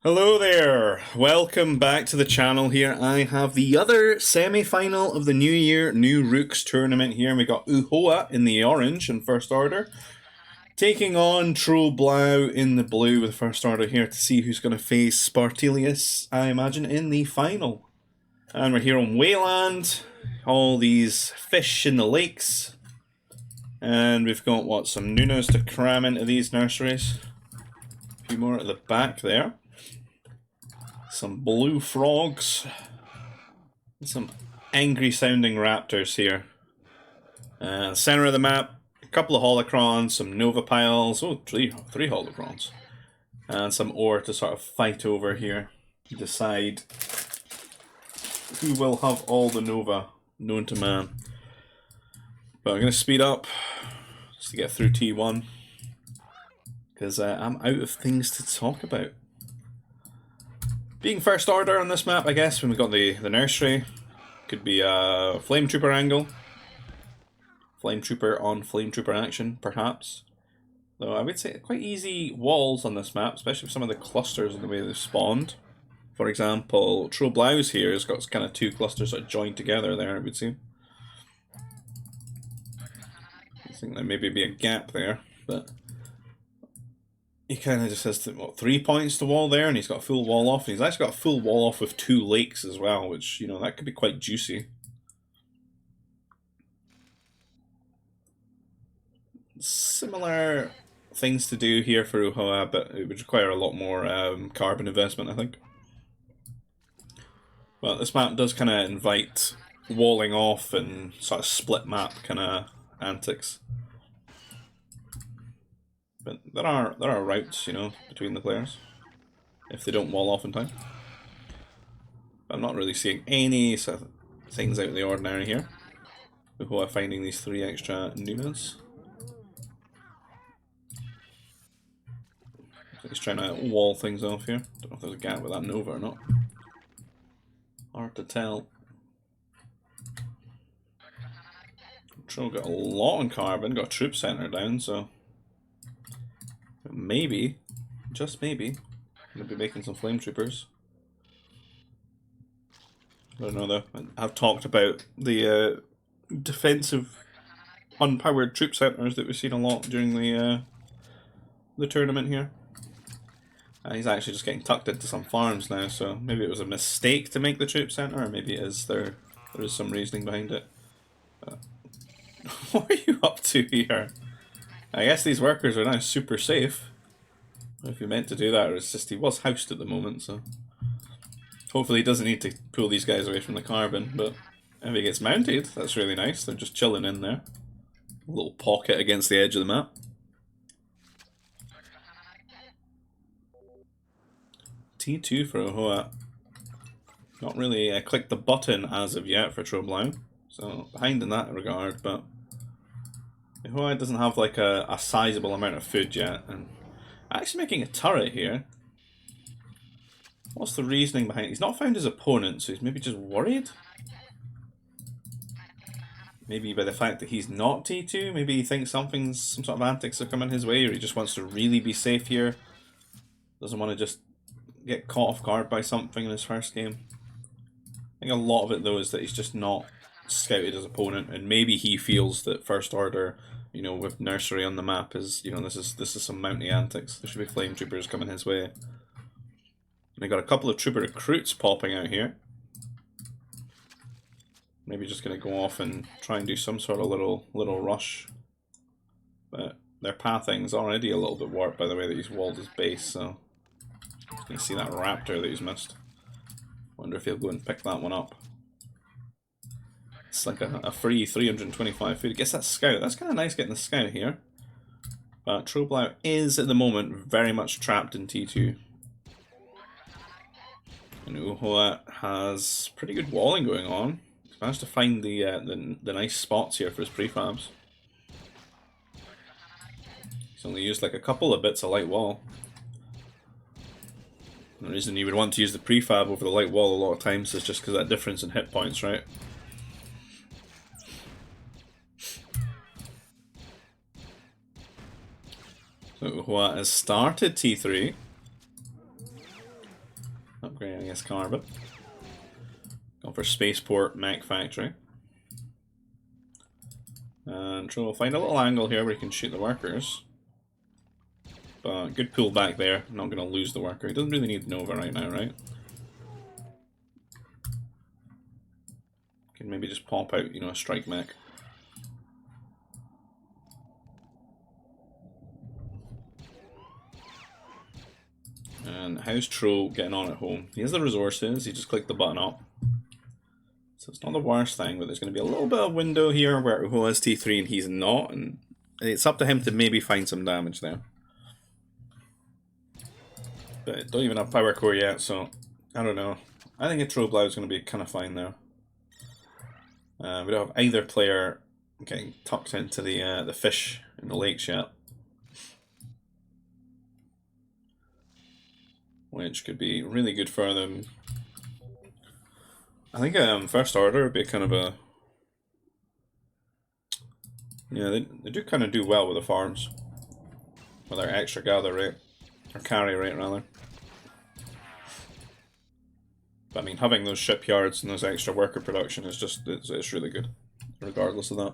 Hello there, welcome back to the channel here. I have the other semi-final of the New Year New Rooks tournament here. We got Oohoa in the orange in first order, taking on Trollblau in the blue with first order here to see who's going to face Spartelius, I imagine, in the final. And we're here on Wayland, all these fish in the lakes. And we've got, what, some Nunas to cram into these nurseries. A few more at the back there. Some blue frogs. And some angry sounding raptors here. Center of the map, a couple of holocrons, some Nova piles. Oh, three holocrons. And some ore to sort of fight over here. Decide who will have all the Nova known to man. But I'm going to speed up just to get through T1. Because I'm out of things to talk about. Being first order on this map, I guess, when we got the nursery, could be a Flame Trooper angle. Flame Trooper on Flame Trooper action, perhaps. Though I would say quite easy walls on this map, especially with some of the clusters and the way they've spawned. For example, Trollblau's here has got kind of two clusters that joined together there, it would seem. I think there maybe be a gap there, but he kind of just has, 3 points to wall there, and he's got a full wall off. And he's actually got a full wall off with 2 lakes as well, which, you know, that could be quite juicy. Similar things to do here for Oohoa, but it would require a lot more carbon investment, I think. But this map does kind of invite walling off and sort of split map kind of antics. But there are routes, you know, between the players, if they don't wall off in time. I'm not really seeing any sort of things out of the ordinary here. Before finding these 3 extra Nunas. So he's trying to wall things off here. Don't know if there's a gap with that Nova or not. Hard to tell. Troll got a lot on carbon, got a troop center down, so maybe, just maybe, gonna be making some flame troopers. I don't know though. I've talked about the defensive unpowered troop centers that we've seen a lot during the tournament here. And he's actually just getting tucked into some farms now, so maybe it was a mistake to make the troop center, or maybe it is there is some reasoning behind it. What are you up to here? I guess these workers are now super safe. If you meant to do that, or it's just he was housed at the moment, so hopefully he doesn't need to pull these guys away from the carbon. But if he gets mounted, that's really nice. They're just chilling in there. A little pocket against the edge of the map. T2 for Oohoa. Not really clicked the button as of yet for Trollblau, so behind in that regard, but Oohoa doesn't have like a sizable amount of food yet, and actually making a turret here. What's the reasoning behind it? He's not found his opponent, so he's maybe just worried? Maybe by the fact that he's not T2, maybe he thinks some sort of antics are coming his way, or he just wants to really be safe here. Doesn't want to just get caught off guard by something in his first game. I think a lot of it though is that he's just not scouted his opponent, and maybe he feels that first order, you know, with nursery on the map is, you know, this is some mounty antics. There should be flame troopers coming his way. And they got a couple of trooper recruits popping out here. Maybe just gonna go off and try and do some sort of little rush. But their pathing's already a little bit warped by the way that he's walled his base, so you can see that raptor that he's missed. Wonder if he'll go and pick that one up. It's like a free 325 food. Gets that scout. That's kind of nice getting the scout here. But Trollblau is at the moment very much trapped in T2. And Oohoa has pretty good walling going on. He's managed to find the nice spots here for his prefabs. He's only used like a couple of bits of light wall. The reason you would want to use the prefab over the light wall a lot of times is just because of that difference in hit points, right? So Oohoa has started T3. upgrading his carbon. Going for spaceport mech factory. And so we'll find a little angle here where he can shoot the workers. But good pull back there. Not going to lose the worker. He doesn't really need Nova right now, right? Can maybe just pop out, you know, a strike mech. And how's Tro getting on at home? He has the resources, he just clicked the button up. So it's not the worst thing, but there's going to be a little bit of window here where Oohoa is T3 and he's not, and it's up to him to maybe find some damage there. But don't even have power core yet, so I don't know. I think a Tro Blau is going to be kind of fine there. We don't have either player getting tucked into the fish in the lakes yet. Which could be really good for them. I think First Order would be kind of a... Yeah, they do kind of do well with the farms. With their extra gather rate. Or carry rate, rather. But I mean, having those shipyards and those extra worker production is just... It's really good. Regardless of that.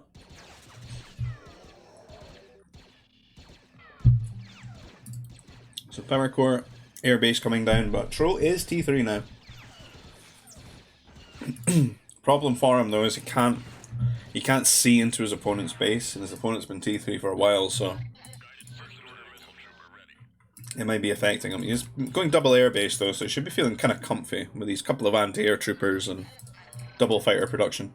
So Power Core... Airbase coming down, but Tro is T3 now. Problem for him though is he can't see into his opponent's base, and his opponent's been T3 for a while, so it might be affecting him. He's going double airbase though, so he should be feeling kind of comfy with these couple of anti-air troopers and double fighter production.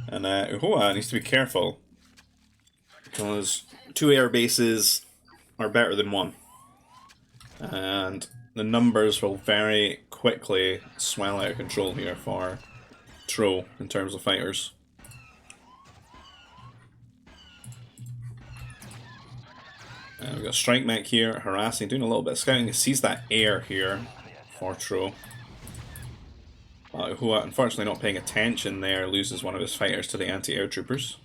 And Oohoa needs to be careful because 2 air bases are better than 1. And the numbers will very quickly swell out of control here for Tro in terms of fighters. And we've got Strike Mech here, harassing, doing a little bit of scouting. He sees that air here for Tro. Who, unfortunately not paying attention there, loses one of his fighters to the anti-air troopers.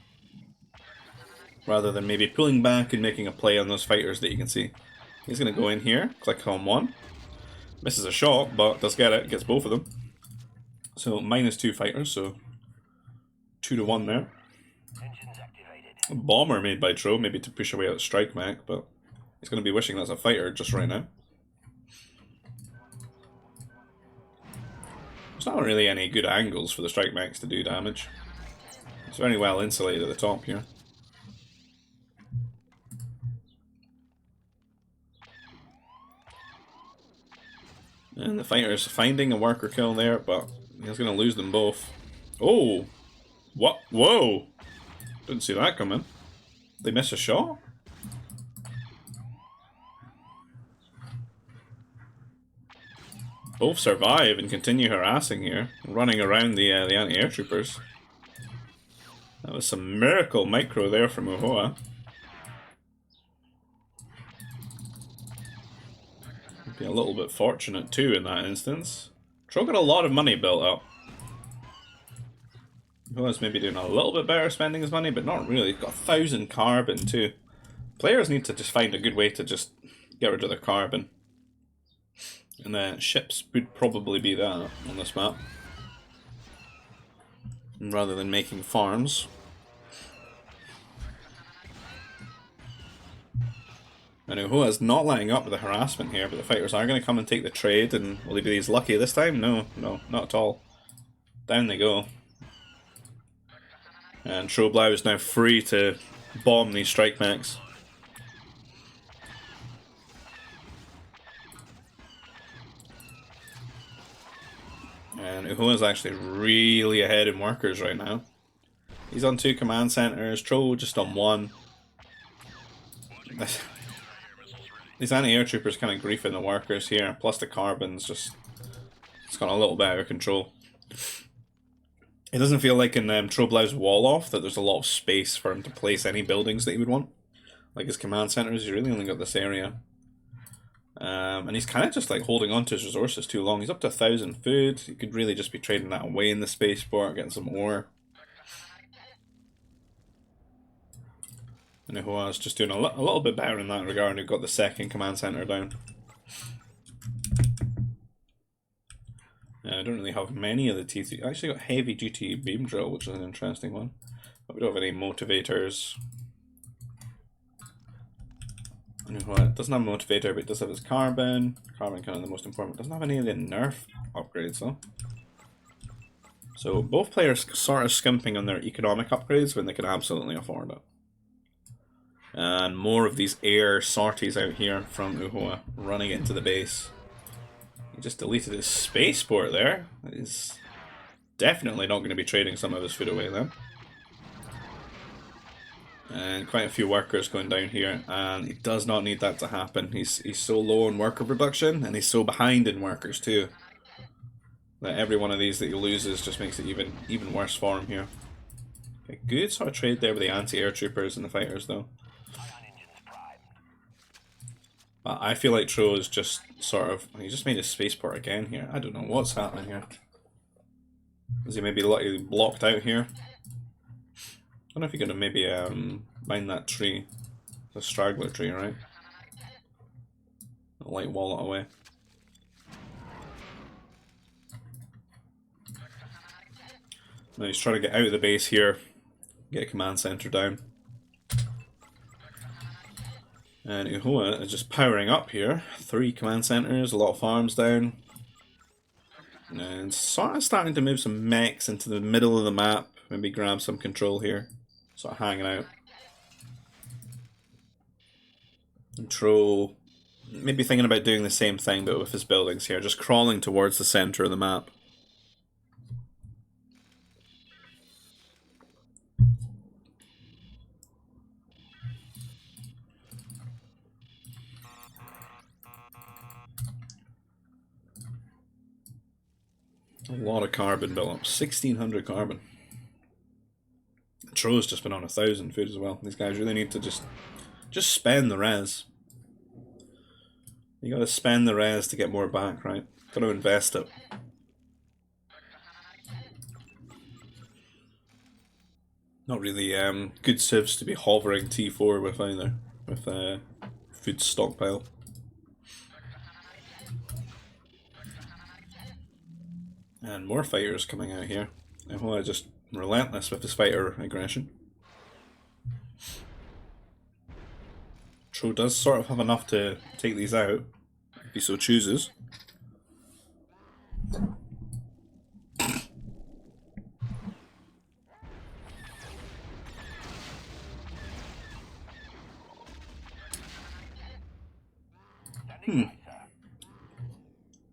Rather than maybe pulling back and making a play on those fighters that you can see. He's going to go in here, click on 1. Misses a shot, but does get it, gets both of them. So -2 fighters, so 2 to 1 there. A bomber made by Tro, maybe to push away out Strike Mech, but he's going to be wishing that's a fighter just right now. There's not really any good angles for the Strike Mechs to do damage. It's very well insulated at the top here. And the fighter's finding a worker kill there, but he's going to lose them both. Oh! What? Whoa! Didn't see that coming. They miss a shot? Both survive and continue harassing here, running around the anti-air troopers. That was some miracle micro there from Oohoa. Be a little bit fortunate too in that instance. Tro got a lot of money built up. Oohoa's maybe doing a little bit better spending his money, but not really. He's got 1,000 carbon too. Players need to just find a good way to just get rid of their carbon. And then ships would probably be that on this map. Rather than making farms. And Oohoa's not letting up with the harassment here, but the fighters are going to come and take the trade, and will he be as lucky this time? No, no, not at all. Down they go. And Tro Blau is now free to bomb these strike mechs. And Oohoa's actually really ahead in workers right now. He's on 2 command centers, Tro just on 1. These anti-air troopers kind of griefing the workers here, plus the carbon's just... It's gone a little bit out of control. It doesn't feel like in Tro Blau's wall off that there's a lot of space for him to place any buildings that he would want. Like his command centers, he's really only got this area. And he's kind of just like holding on to his resources too long. He's up to 1,000 food. He could really just be trading that away in the spaceport, getting some ore. And Oohoa's just doing a little bit better in that regard. We've got the second command center down. I don't really have many of the T3. I actually got heavy duty beam drill, which is an interesting one. But we don't have any motivators. It doesn't have a motivator, but it does have its carbon. Carbon kind of the most important. It doesn't have any of the nerf upgrades though. So both players sort of skimping on their economic upgrades when they can absolutely afford it. And more of these air sorties out here from Oohoa running into the base. He just deleted his spaceport there. He's definitely not going to be trading some of his food away then. And quite a few workers going down here, and he does not need that to happen. He's so low on worker production, and he's so behind in workers too, that every one of these that he loses just makes it even worse for him here. Okay, good sort of trade there with the anti-air troopers and the fighters though. But I feel like Tro is just sort of... He just made his spaceport again here. I don't know what's happening here. Is he maybe blocked out here? I don't know if you're going to maybe mine that tree. It's a straggler tree, right? A light wall it away. Now he's trying to get out of the base here. Get a command center down. And Oohoa is just powering up here. 3 command centers, a lot of farms down. And sort of starting to move some mechs into the middle of the map. Maybe grab some control here. Sort of hanging out. And Tro maybe thinking about doing the same thing but with his buildings here. Just crawling towards the center of the map. A lot of carbon built up. 1600 carbon. Tro's just been on 1000 food as well. These guys really need to just spend the res. You gotta spend the res to get more back, right? Gotta invest it. Not really good civs to be hovering T4 with either. With food stockpile. And more fighters coming out here. Oohoa just relentless with his fighter aggression. Tro does sort of have enough to take these out, if he so chooses.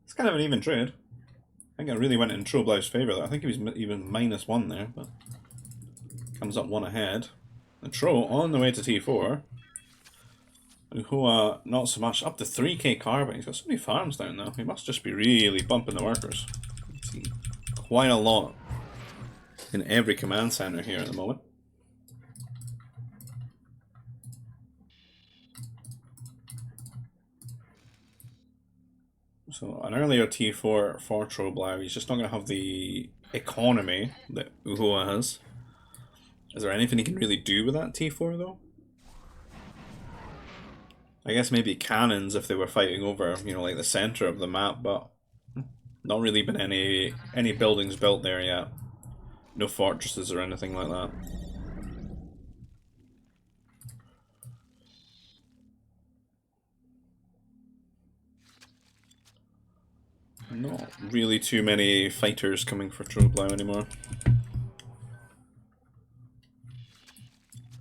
It's kind of an even trade. I think I really went in Tro Blau's favour there. I think he was even -1 there, but comes up 1 ahead. And Tro on the way to T4. Oohoa not so much, up to 3k carbon. He's got so many farms down now. He must just be really bumping the workers. See quite a lot in every command center here at the moment. So an earlier T4 for Tro Blau, he's just not going to have the economy that Oohoa has. Is there anything he can really do with that T4 though? I guess maybe cannons if they were fighting over, you know, like the center of the map, but not really been any buildings built there yet. No fortresses or anything like that. Not really too many fighters coming for Tro Blau anymore.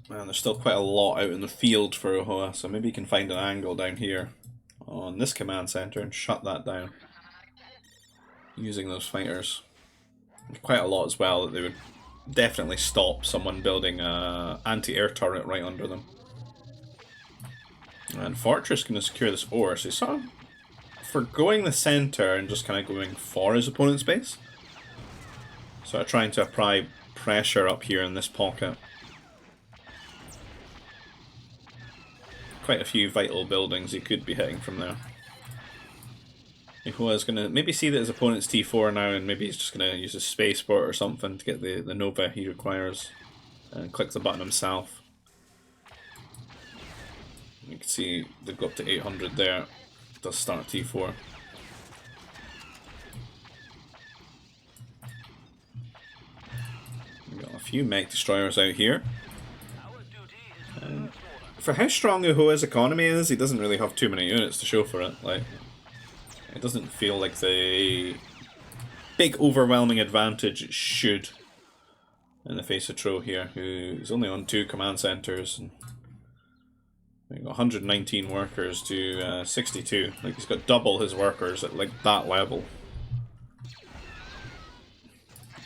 Man, there's still quite a lot out in the field for Oohoa, so maybe you can find an angle down here on this command center and shut that down using those fighters. Quite a lot as well that they would definitely stop someone building an anti-air turret right under them. And Fortress can secure this ore, so he's sort of forgoing the center and just kind of going for his opponent's base. Sort of trying to apply pressure up here in this pocket. Quite a few vital buildings he could be hitting from there. Oohoa is going to maybe see that his opponent's T4 now, and maybe he's just going to use his spaceport or something to get the Nova he requires, and click the button himself. You can see they go up to 800 there. It does start T4. few mech destroyers out here. For how strong Oohoa's economy is, he doesn't really have too many units to show for it. Like, it doesn't feel like the big overwhelming advantage it should in the face of Tro here, who's only on 2 command centers and got 119 workers to 62. Like, he's got double his workers at like that level.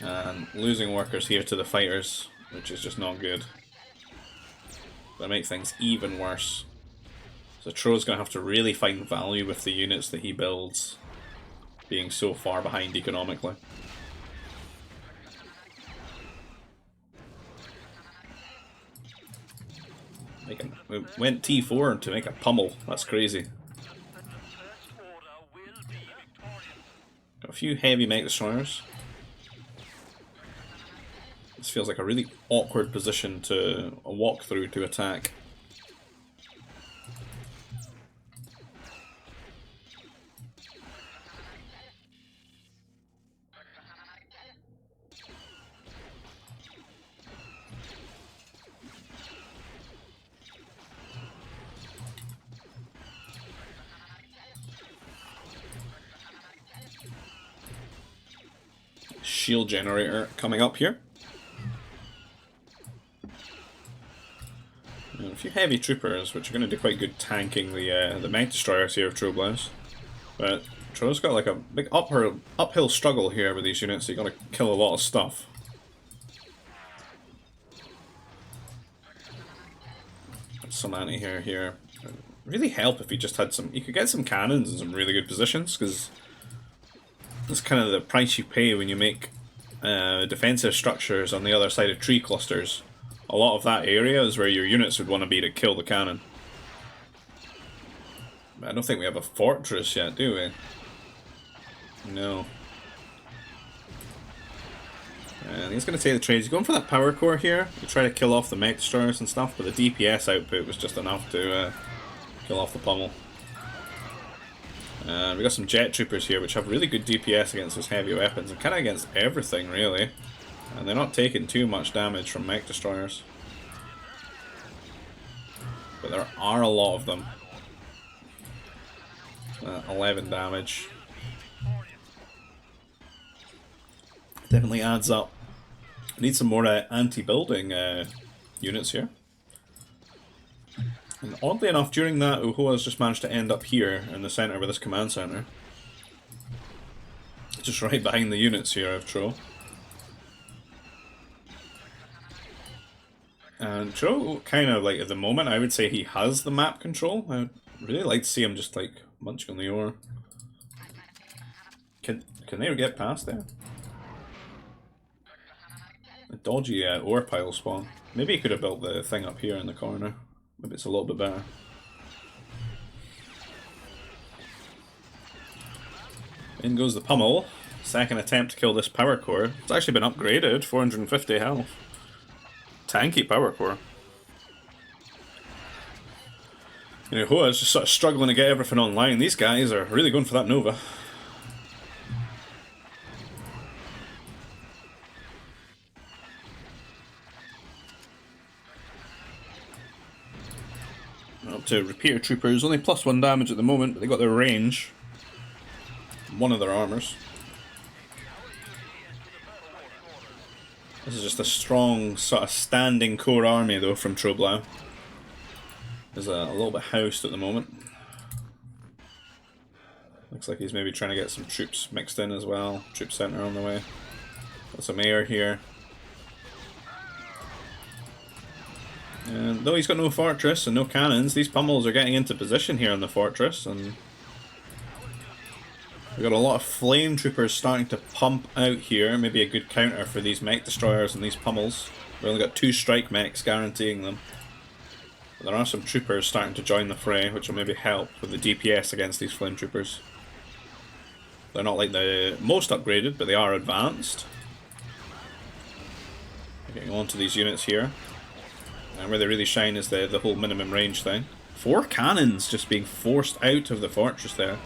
And losing workers here to the fighters, which is just not good. That makes things even worse. So Tro's going to have to really find value with the units that he builds, being so far behind economically. We went T4 to make a pummel. That's crazy. Got a few heavy mech destroyers. This feels like a really awkward position to walk through to attack. Shield generator coming up here. And a few heavy troopers, which are going to do quite good tanking the mech destroyers here of Troblows. But Tro's got like a big uphill struggle here with these units, so you got to kill a lot of stuff. Some anti-air here. Really help if you just had some. You could get some cannons in some really good positions, because that's kind of the price you pay when you make defensive structures on the other side of tree clusters. A lot of that area is where your units would want to be to kill the cannon. But I don't think we have a fortress yet, do we? No. And he's going to take the trades. He's going for that power core here to try to kill off the mech destroyers and stuff, but the DPS output was just enough to kill off the pummel. We got some jet troopers here, which have really good DPS against those heavy weapons, and kind of against everything, really. And they're not taking too much damage from mech destroyers. But there are a lot of them. 11 damage. Definitely adds up. Need some more anti-building units here. And oddly enough, during that, Oohoa's just managed to end up here in the centre with this command centre. Just right behind the units here of Tro. And Tro, kind of like at the moment, I would say he has the map control. I would really like to see him just like munching on the ore. Can they get past there? A dodgy ore pile spawn. Maybe he could have built the thing up here in the corner. Maybe it's a little bit better. In goes the pummel. Second attempt to kill this power core. It's actually been upgraded, 450 health. Tanky power core. You know, Oohoa's just sort of struggling to get everything online. These guys are really going for that Nova. Up to repeater troopers, only +1 damage at the moment, but they got their range. One of their armors. This is just a strong, sort of standing core army, though, from Troblow. Is a little bit housed at the moment. Looks like he's maybe trying to get some troops mixed in as well. Troop center on the way. Got some air here. And though he's got no fortress and no cannons, these pummels are getting into position here on the fortress, and we've got a lot of flame troopers starting to pump out here. Maybe a good counter for these mech destroyers and these pummels. We've only got 2 strike mechs guaranteeing them. But there are some troopers starting to join the fray, which will maybe help with the DPS against these flame troopers. They're not like the most upgraded, but they are advanced. Getting onto these units here. And where they really shine is the whole minimum range thing. 4 cannons just being forced out of the fortress there.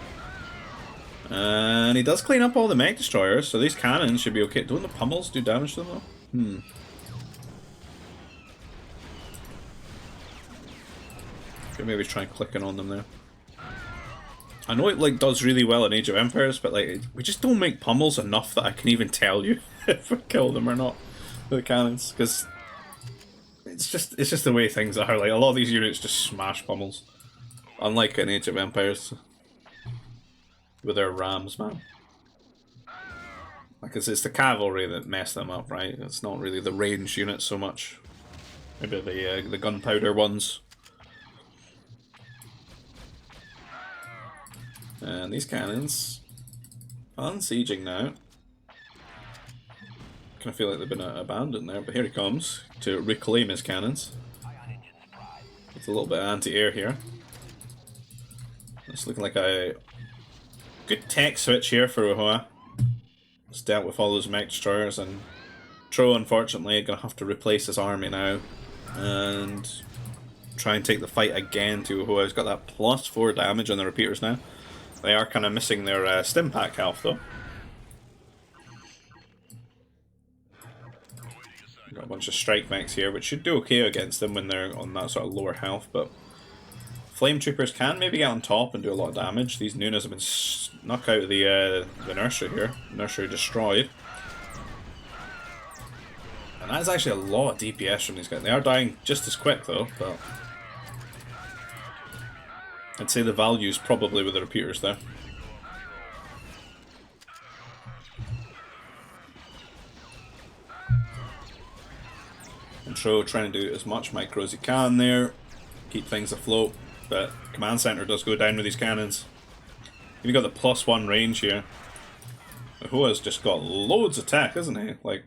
And he does clean up all the mech destroyers, so these cannons should be okay. Don't the pummels do damage to them though? Could maybe try clicking on them there. I know it like does really well in Age of Empires, but like we just don't make pummels enough that I can even tell you if we kill them or not with the cannons, because it's just the way things are. Like a lot of these units just smash pummels, unlike in Age of Empires with their rams, man. Like it's the cavalry that mess them up, right? It's not really the range units so much. Maybe the gunpowder ones. And these cannons unsieging now. Kind of feel like they've been abandoned there, but here he comes to reclaim his cannons. It's a little bit anti-air here. It's looking like a good tech switch here for Oohoa. It's dealt with all those mech destroyers, and Tro unfortunately gonna have to replace his army now and try and take the fight again to Oohoa. He's got that +4 damage on the repeaters now. They are kind of missing their stim pack health though. Got a bunch of strike mechs here, which should do okay against them when they're on that sort of lower health, but flame troopers can maybe get on top and do a lot of damage. These Nunas have been snuck out of the nursery here. Nursery destroyed. And that's actually a lot of DPS from these guys. They are dying just as quick though, but I'd say the value's probably with the repeaters there. And Tro trying to do as much micro as he can there, keep things afloat, but command center does go down with these cannons. You've got the +1 range here. Oohoa's just got loads of tech, isn't he? Like,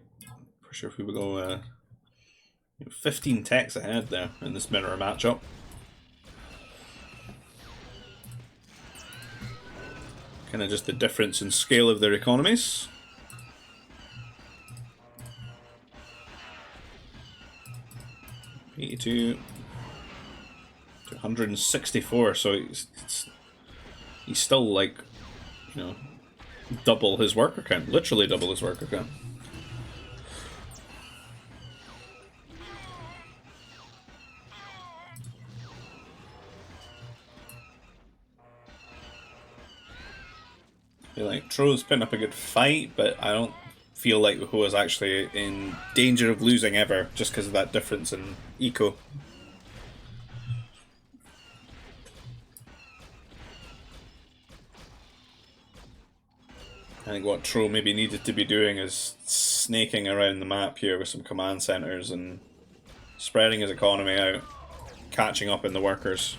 for sure if we would go 15 techs ahead there in this mirror matchup. Kind of just the difference in scale of their economies. $82 to 164, so he's still like, you know, double his worker count, literally double his worker count. I feel like Tro's putting up a good fight, but I don't feel like Oohoa's actually in danger of losing ever, just because of that difference in eco. I think what Tro maybe needed to be doing is snaking around the map here with some command centers and spreading his economy out, catching up in the workers.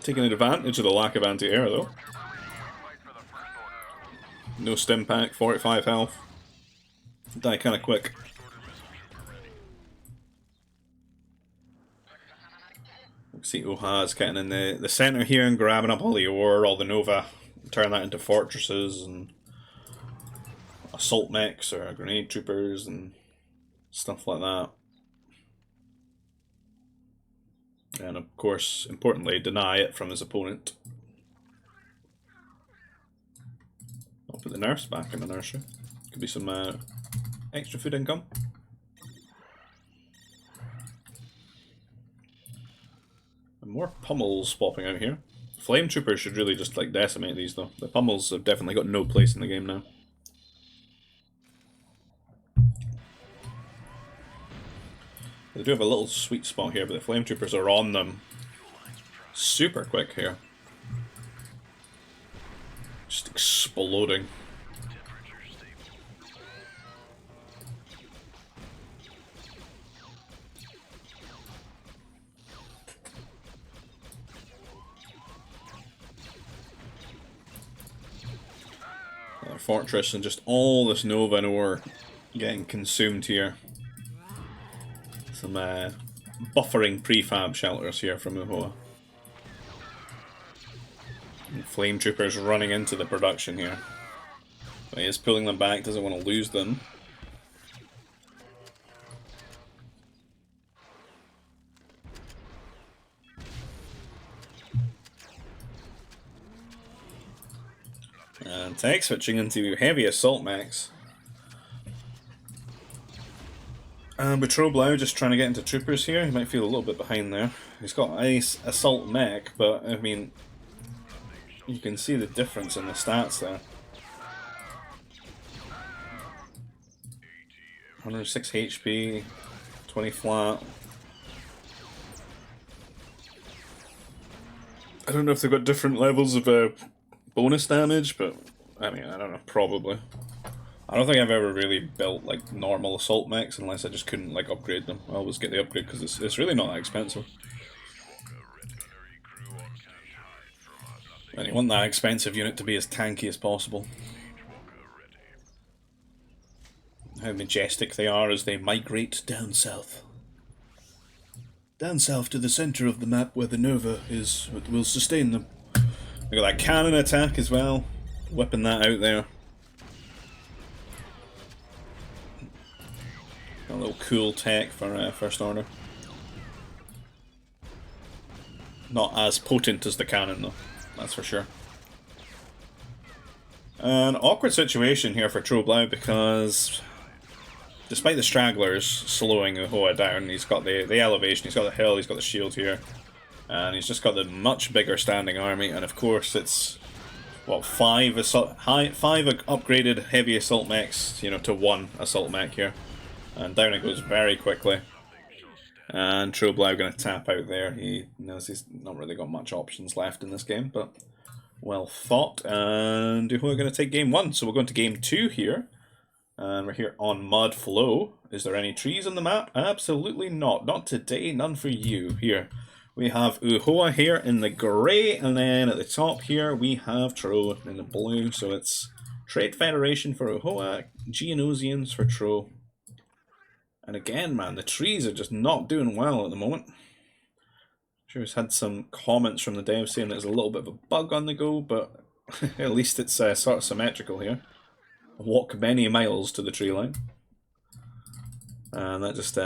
Taking advantage of the lack of anti-air though. No stim pack, 45 health. Die kind of quick. See Oohoa's getting in the center here and grabbing up all the ore, all the Nova, turn that into fortresses and assault mechs or grenade troopers and stuff like that. And of course, importantly, deny it from his opponent. I'll put the nurse back in the nursery. Could be some extra food income. And more pummels popping out here. Flame troopers should really just like decimate these though. The pummels have definitely got no place in the game now. They do have a little sweet spot here, but the flame troopers are on them super quick here. Just exploding. Another fortress and just all this Nova and ore getting consumed here. Some buffering prefab shelters here from Oohoa. And flame troopers running into the production here. But he is pulling them back, doesn't want to lose them. And tech switching into heavy assault mechs. But Troblau just trying to get into troopers here. He might feel a little bit behind there. He's got ice assault mech, but I mean, you can see the difference in the stats there. 106 HP, 20 flat. I don't know if they've got different levels of bonus damage, but I mean, I don't know, probably. I don't think I've ever really built like normal assault mechs unless I just couldn't like upgrade them. I always get the upgrade because it's really not that expensive. And you want that expensive unit to be as tanky as possible. How majestic they are as they migrate down south. Down south to the centre of the map where the Nova is, will sustain them. We got that cannon attack as well, whipping that out there. A little cool tech for First Order. Not as potent as the cannon though, that's for sure. An awkward situation here for Troblau because despite the stragglers slowing Oohoa down, he's got the elevation, he's got the hill, he's got the shield here. And he's just got the much bigger standing army, and of course it's, what, five upgraded heavy assault mechs, you know, to one assault mech here. And down it goes very quickly. And Troblau going to tap out there. He knows he's not really got much options left in this game, but well thought. And we're going to take game 1, so we're going to game 2 here. And we're here on Mud Flow. Is there any trees on the map? Absolutely not. Not today, none for you. Here, we have Oohoa here in the grey, and then at the top here we have Tro in the blue. So it's Trade Federation for Oohoa, Geonosians for Tro. And again, man, the trees are just not doing well at the moment. Sure, he's had some comments from the dev saying there's a little bit of a bug on the go, but at least it's sort of symmetrical here. Walk many miles to the tree line. And that just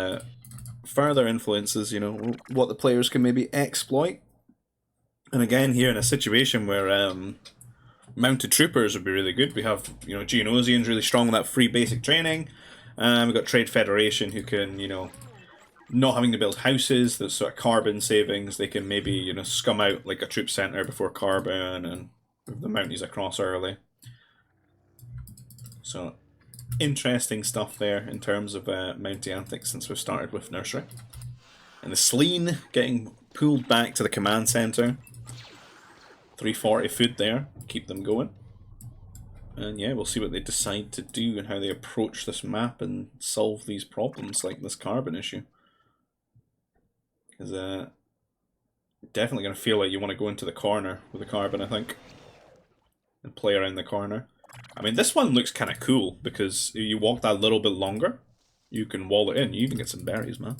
further influences, you know, what the players can maybe exploit. And again, here in a situation where mounted troopers would be really good. We have, you know, Geonosians really strong with that free basic training. We've got Trade Federation who can, you know, not having to build houses, there's sort of carbon savings. They can maybe, you know, scum out like a troop centre before carbon and move the Mounties across early. So, interesting stuff there in terms of Mountie antics since we've started with Nursery. And the Sleen getting pulled back to the command centre. 340 food there, keep them going. And yeah, we'll see what they decide to do and how they approach this map and solve these problems like this carbon issue. Because definitely going to feel like you want to go into the corner with the carbon, I think. And play around the corner. I mean, this one looks kind of cool because if you walk that little bit longer, you can wall it in. You even get some berries, man.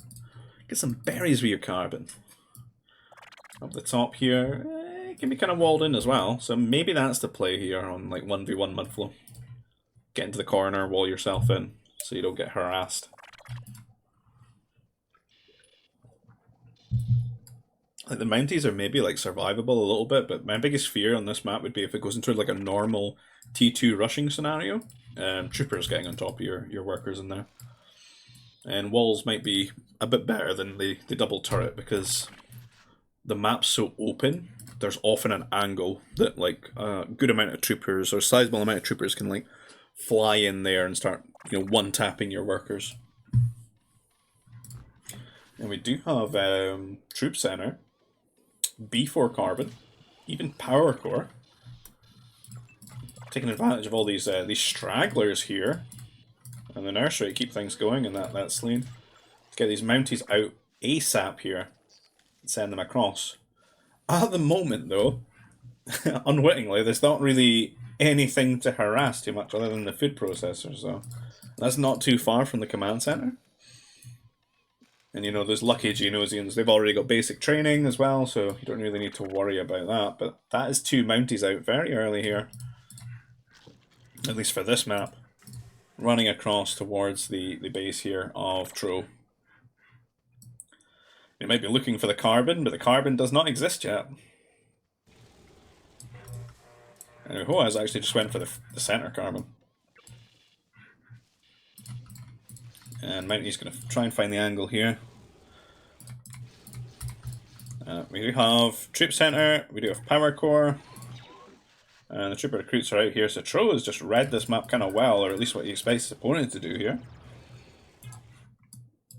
Get some berries with your carbon. Up the top here, it can be kind of walled in as well. So maybe that's the play here on like 1v1 Mudflow. Get into the corner, wall yourself in, so you don't get harassed. Like the Mounties are maybe like survivable a little bit, but my biggest fear on this map would be if it goes into like a normal T2 rushing scenario, troopers getting on top of your workers in there. And walls might be a bit better than the double turret because the map's so open, there's often an angle that like a good amount of troopers or a sizable amount of troopers can like fly in there and start, you know, one-tapping your workers. And we do have Troop Center, B4 Carbon, even Power Core. Taking advantage of all these stragglers here. And the Nursery to keep things going and that Sleen. Get these Mounties out ASAP here and send them across. At the moment though, unwittingly, there's not really anything to harass too much other than the food processor, so that's not too far from the command center. And you know, those lucky Geonosians, they've already got basic training as well, so you don't really need to worry about that. But that is 2 Mounties out very early here. At least for this map. Running across towards the base here of Tro. You might be looking for the carbon, but the carbon does not exist yet. And Oohoa has actually just went for the center carbon. And Mounty's going to try and find the angle here. We do have Troop Center, we do have Power Core. And the Trooper Recruits are out here, so Tro has just read this map kind of well, or at least what he expects his opponent to do here.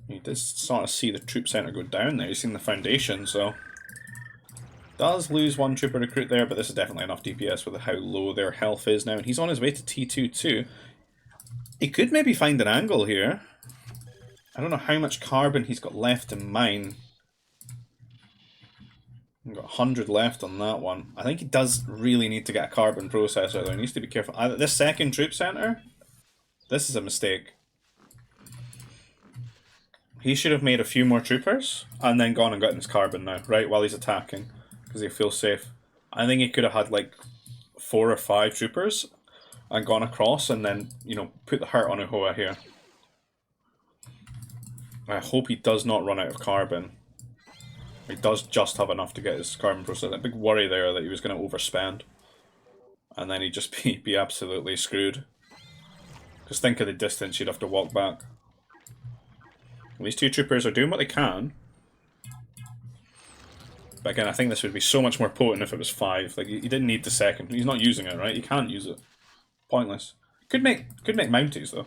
He does sort of see the Troop Center go down there, he's seen the foundation, so... Does lose one Trooper Recruit there, but this is definitely enough DPS with how low their health is now, and he's on his way to T2 too. He could maybe find an angle here. I don't know how much carbon he's got left in mine. I've got 100 left on that one. I think he does really need to get a carbon processor though. He needs to be careful. This second troop center, this is a mistake. He should have made a few more troopers and then gone and gotten his carbon now, right, while he's attacking, because he feels safe. I think he could have had like 4 or 5 troopers and gone across and then, you know, put the hurt on Oohoa here. I hope he does not run out of carbon. He does just have enough to get his carbon processor. A big worry there that he was going to overspend. And then he'd just be absolutely screwed. Because think of the distance you'd have to walk back. Well, these 2 troopers are doing what they can. But again, I think this would be so much more potent if it was 5. Like, he didn't need the second. He's not using it, right? He can't use it. Pointless. Could make Mounties, though.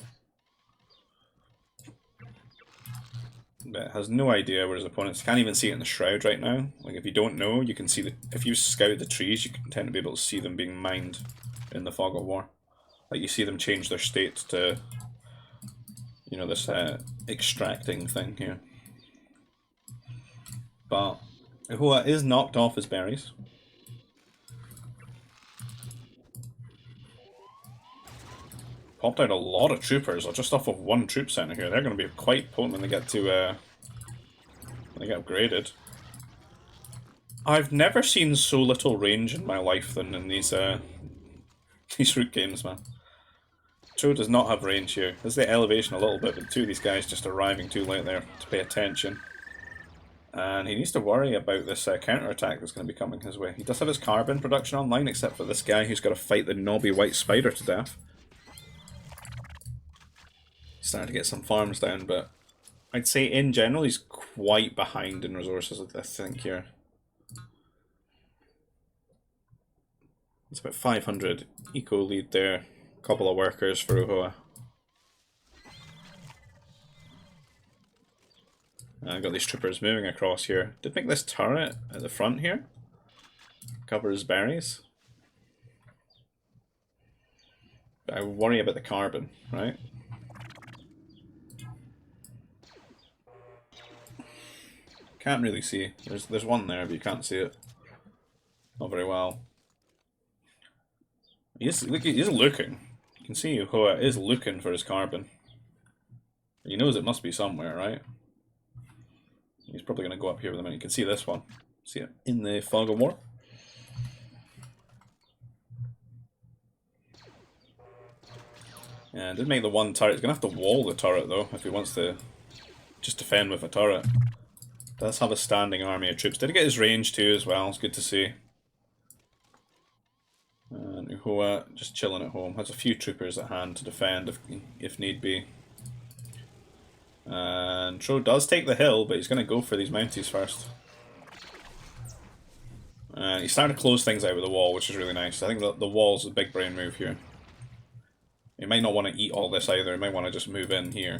But has no idea where his opponents can't even see it in the shroud right now. Like, if you don't know, you can see the. If you scout the trees, you can tend to be able to see them being mined in the fog of war. Like, you see them change their state to, you know, this extracting thing here. But Oohoa is knocked off his berries. Popped out a lot of troopers, or just off of 1 troop center here. They're going to be quite potent when they get to when they get upgraded. I've never seen so little range in my life than in these root games, man. Tro does not have range here. There's the elevation a little bit, but 2 of these guys just arriving too late there to pay attention. And he needs to worry about this counter-attack that's going to be coming his way. He does have his carbon production online, except for this guy who's got to fight the knobby white spider to death. Starting to get some farms down, but I'd say in general he's quite behind in resources, I think, here. It's about 500 eco lead there. A couple of workers for Oohoa. I've got these troopers moving across here. Did make this turret at the front here. Cover his berries. But I worry about the carbon, right? Can't really see. There's one there, but you can't see it. Not very well. He's looking. You can see Oohoa is looking for his carbon. He knows it must be somewhere, right? He's probably going to go up here with him, and you can see this one. See it in the fog of war. And did make the 1 turret. He's going to have to wall the turret though if he wants to just defend with a turret. Does have a standing army of troops. Did he get his range too as well? It's good to see. And Oohoa just chilling at home. Has a few troopers at hand to defend if need be. And Tro does take the hill, but he's going to go for these Mounties first. And he's starting to close things out with the wall, which is really nice. I think the wall's a big brain move here. He might not want to eat all this either. He might want to just move in here.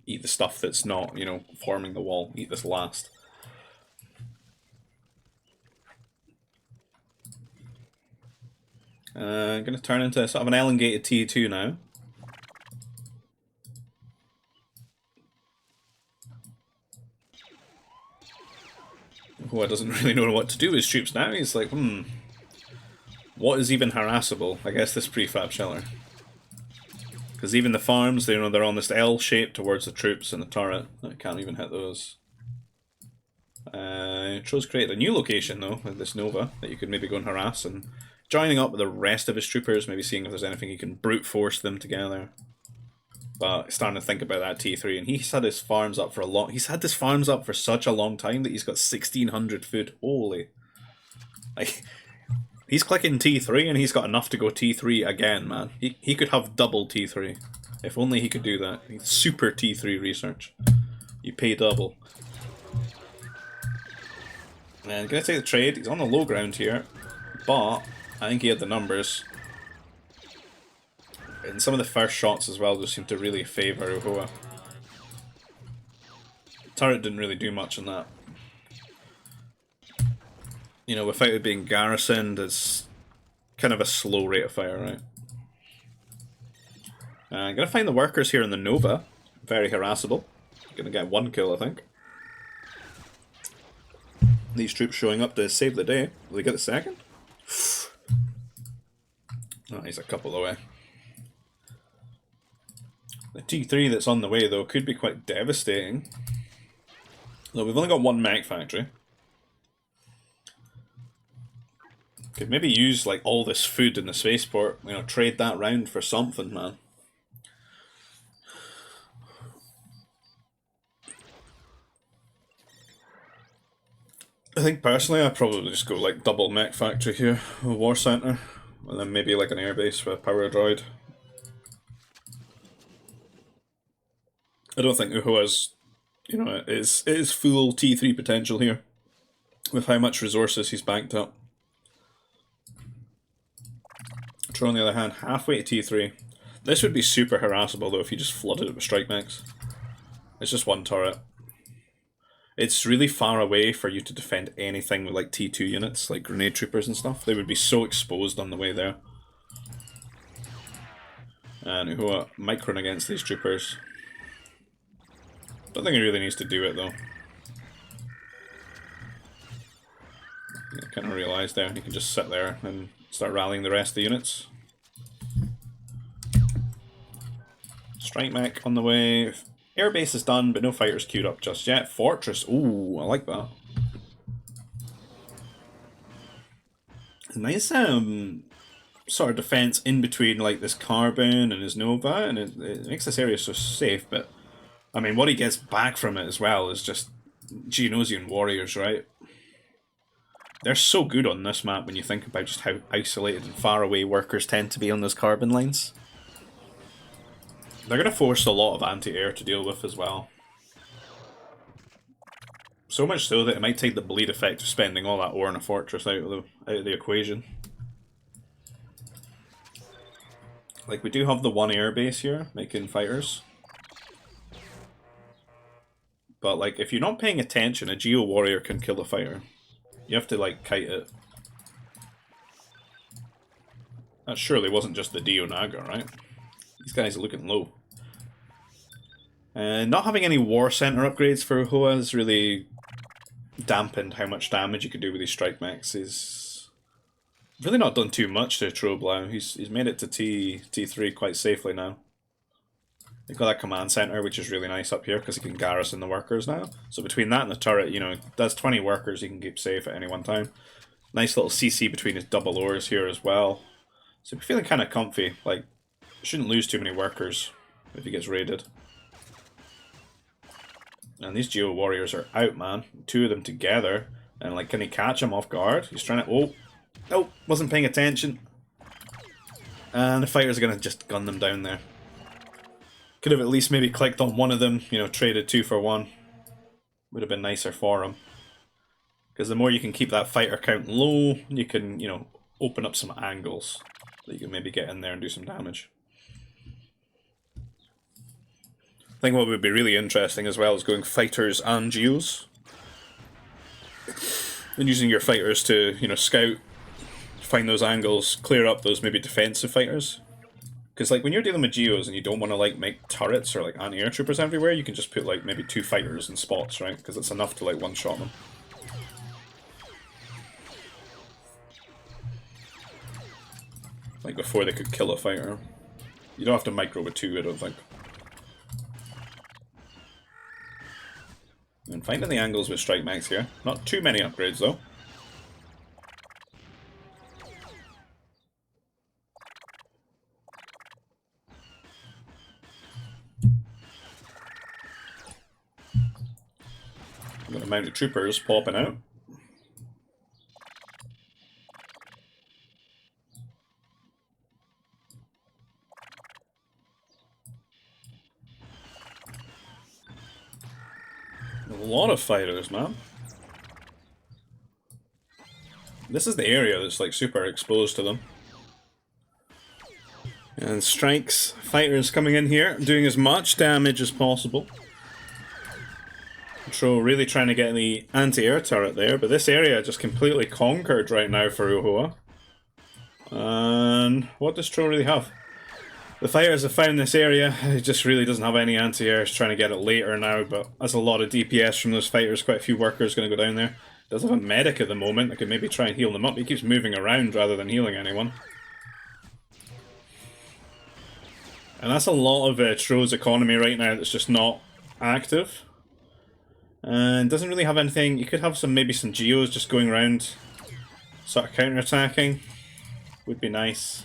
Eat the stuff that's not, you know, forming the wall. Eat this last. I'm going to turn into sort of an elongated T2 now. Oohoa doesn't really know what to do with his troops now. He's like, what is even harassable? I guess this prefab shelter. Because even the farms, you know, they're on this L shape towards the troops and the turret. I can't even hit those. Tro's created a new location though, with this Nova, that you could maybe go and harass, and joining up with the rest of his troopers, maybe seeing if there's anything he can brute force them together. But starting to think about that T3, and he's had his farms up for a long. He's had his farms up for such a long time that he's got 1,600 food. Holy, like he's clicking T3 and he's got enough to go T3 again, man. He could have double T3. If only he could do that. Super T3 research. You pay double. And gonna take the trade. He's on the low ground here, but I think he had the numbers. And some of the first shots as well just seem to really favour Oohoa. Turret didn't really do much on that. You know, without it being garrisoned, it's kind of a slow rate of fire, right? I'm gonna find the workers here in the Nova. Very harassable. Gonna get one kill, I think. These troops showing up to save the day. Will they get the second? Oh, he's a couple away. The T3 that's on the way, though, could be quite devastating. Look, we've only got one mech factory. Could maybe use, like, all this food in the spaceport. You know, trade that round for something, man. I think personally I'd probably just go like double mech factory here, a war center, and then maybe like an airbase with a power droid. I don't think Oohoa's, you know, is full T3 potential here, with how much resources he's banked up. Tron, on the other hand, halfway to T3. This would be super harassable though if you just flooded it with strike mechs. It's just one turret. It's really far away for you to defend anything with like T2 units, like grenade troopers and stuff. They would be so exposed on the way there. And Oohoa micron against these troopers. Don't think he really needs to do it though. I kind of realised there, he can just sit there and start rallying the rest of the units. Strike mech on the way. Airbase is done, but no fighters queued up just yet. Fortress, ooh, I like that. Nice sort of defense in between like this carbon and his Nova, and it makes this area so safe, but I mean what he gets back from it as well is just Geonosian warriors, right? They're so good on this map when you think about just how isolated and far away workers tend to be on those carbon lines. They're going to force a lot of anti-air to deal with as well. So much so that it might take the bleed effect of spending all that ore in a fortress out of the equation. Like, we do have the one air base here, making fighters. But, like, if you're not paying attention, a Geo Warrior can kill a fighter. You have to, like, kite it. That surely wasn't just the Dio Naga, right? These guys are looking low. And not having any War Center upgrades for Oohoa has really dampened how much damage you could do with these strike mechs. He's really not done too much to Troblau. He's made it to T3 quite safely now. They've got that command center, which is really nice up here because he can garrison the workers now. So between that and the turret, you know, that's 20 workers he can keep safe at any one time. Nice little CC between his double ores here as well. So we're feeling kind of comfy. Like, shouldn't lose too many workers if he gets raided. And these Geo Warriors are out, man. Two of them together. And, like, can he catch him off guard? He's trying to... Oh! Oh! Wasn't paying attention. And the fighters are going to just gun them down there. Could have at least maybe clicked on one of them, you know, traded 2 for 1. Would have been nicer for him. Because the more you can keep that fighter count low, you can, you know, open up some angles that you can maybe get in there and do some damage. I think what would be really interesting as well is going fighters and geos. And using your fighters to, you know, scout, find those angles, clear up those maybe defensive fighters. Because, like, when you're dealing with geos and you don't want to, like, make turrets or, like, anti-air troopers everywhere, you can just put, like, maybe 2 fighters in spots, right? Because it's enough to, like, one-shot them. Like, before they could kill a fighter. You don't have to micro with 2, I don't think. And finding the angles with strike mechs here. Not too many upgrades, though. Got the mounted troopers popping out. lot of fighters, man. This is the area that's like super exposed to them. And strikes, fighters coming in here, doing as much damage as possible. Control really trying to get the anti-air turret there, but this area just completely conquered right now for Oohoa. And what does Tro really have? The fighters have found this area, it just really doesn't have any anti-air, it's trying to get it later now, but that's a lot of DPS from those fighters, quite a few workers going to go down there. Does have a medic at the moment, I could maybe try and heal them up, he keeps moving around rather than healing anyone. And that's a lot of Tro's economy right now that's just not active. And doesn't really have anything, you could have some maybe some geos just going around, sort of counter-attacking. Would be nice.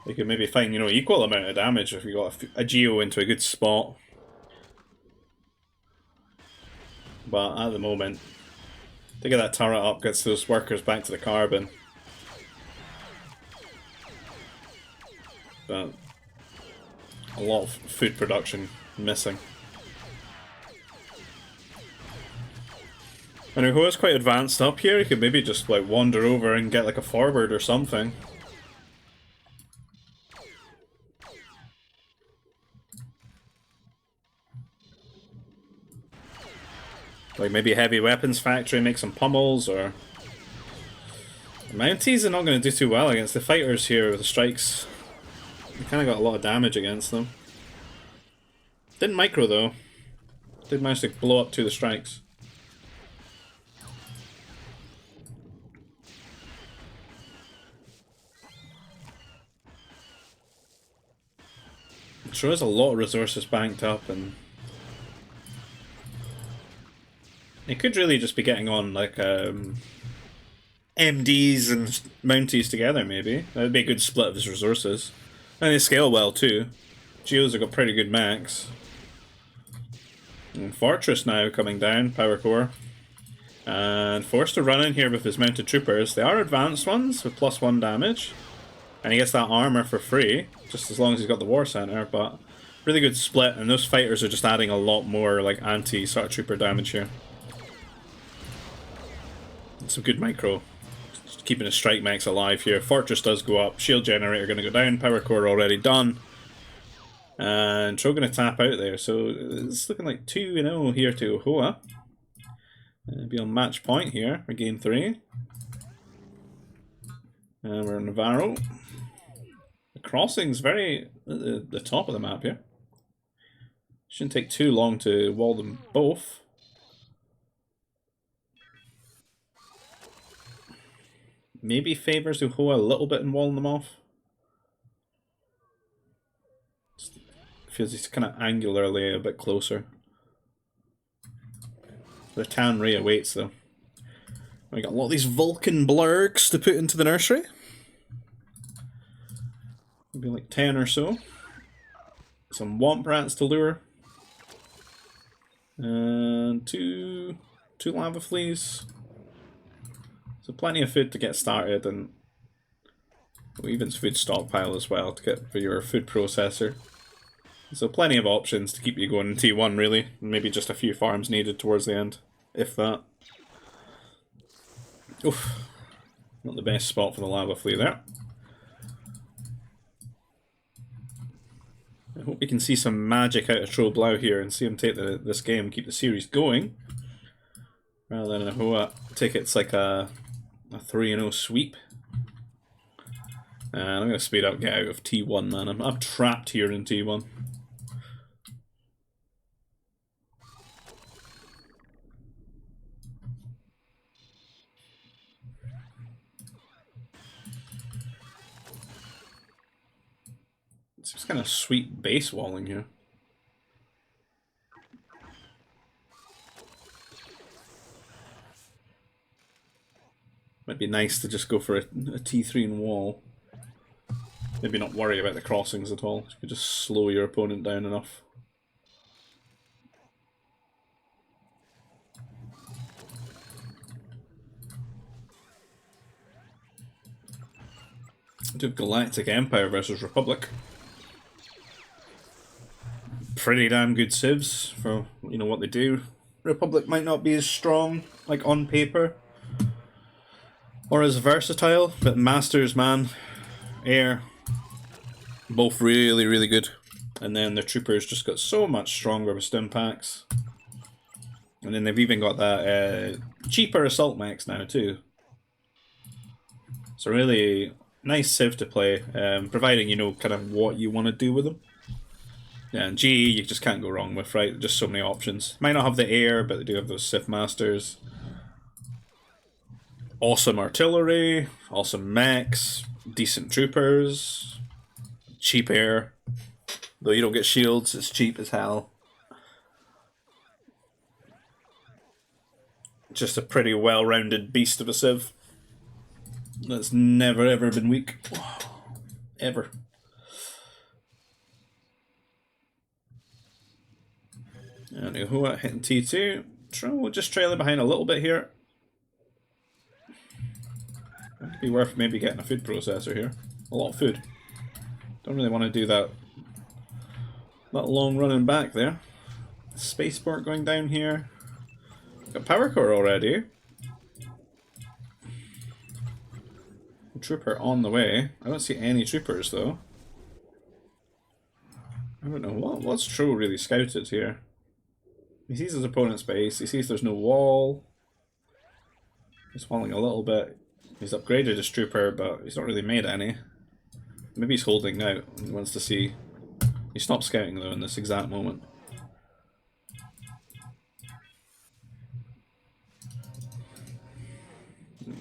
They could maybe find, you know, equal amount of damage if you got a geo into a good spot. But at the moment, to get that turret up gets those workers back to the carbon. But a lot of food production missing. And Oohoa's quite advanced up here, he could maybe just like wander over and get like a forward or something. Like maybe a heavy weapons factory, make some pummels, or... The Mounties are not going to do too well against the fighters here with the strikes. They kind of got a lot of damage against them. Didn't micro though. Did manage to blow up 2 of the strikes. It sure has a lot of resources banked up, and it could really just be getting on like MDs and Mounties together maybe. That would be a good split of his resources. And they scale well too. Geos have got pretty good max. And Fortress now coming down, power core. And forced to run in here with his mounted troopers. They are advanced ones with +1 damage. And he gets that armor for free, just as long as he's got the war center, but really good split, and those fighters are just adding a lot more like anti sort of trooper damage here. Some good micro. Just keeping his strike max alive here. Fortress does go up, shield generator going to go down, power core already done. And Tro going to tap out there, so it's looking like 2-0 here to Oohoa. Be on match point here for game 3. And we're in Navarro. The crossing's very at the top of the map here. Shouldn't take too long to wall them both. Maybe favours Oohoa a little bit in walling them off. Feels he's kind of angularly a bit closer. The town Ray awaits though. We got a lot of these Vulcan blurgs to put into the nursery. Maybe like 10 or so. Some Womp Rats to lure. And two lava fleas. So plenty of food to get started, and even food stockpile as well to get for your food processor. So plenty of options to keep you going in T1 really. Maybe just a few farms needed towards the end, if that. Oof. Not the best spot for the lava flea there. I hope we can see some magic out of Tro Blau here and see him take this game, keep the series going. Rather than Oohoa take it's like a 3-0 sweep. And I'm going to speed up, get out of T1, man. I'm trapped here in T1. It's just kind of sweet base walling here. Might be nice to just go for a T3 and wall. Maybe not worry about the crossings at all. You could just slow your opponent down enough. Do Galactic Empire versus Republic. Pretty damn good civs for, you know, what they do. Republic might not be as strong, like on paper, or as versatile, but Masters, man, Air, both really, really good. And then the Troopers just got so much stronger with stim packs. And then they've even got that cheaper Assault Mechs now too. So really nice civ to play, providing you know kind of what you want to do with them. Yeah, and GE you just can't go wrong with, right? Just so many options. Might not have the air, but they do have those Civ Masters. Awesome artillery, awesome mechs, decent troopers, cheap air. Though you don't get shields, it's cheap as hell. Just a pretty well-rounded beast of a civ. That's never ever been weak. Ever. And Oohoa hitting T2. We'll just trailing behind a little bit here. It'd be worth maybe getting a food processor here. A lot of food. Don't really want to do that long running back there. Spaceport going down here. Got power core already. Trooper on the way. I don't see any troopers though. I don't know what's Tro really scouted here. He sees his opponent's base. He sees there's no wall. He's falling a little bit. He's upgraded his trooper, but he's not really made any. Maybe he's holding out and wants to see. He stopped scouting though in this exact moment.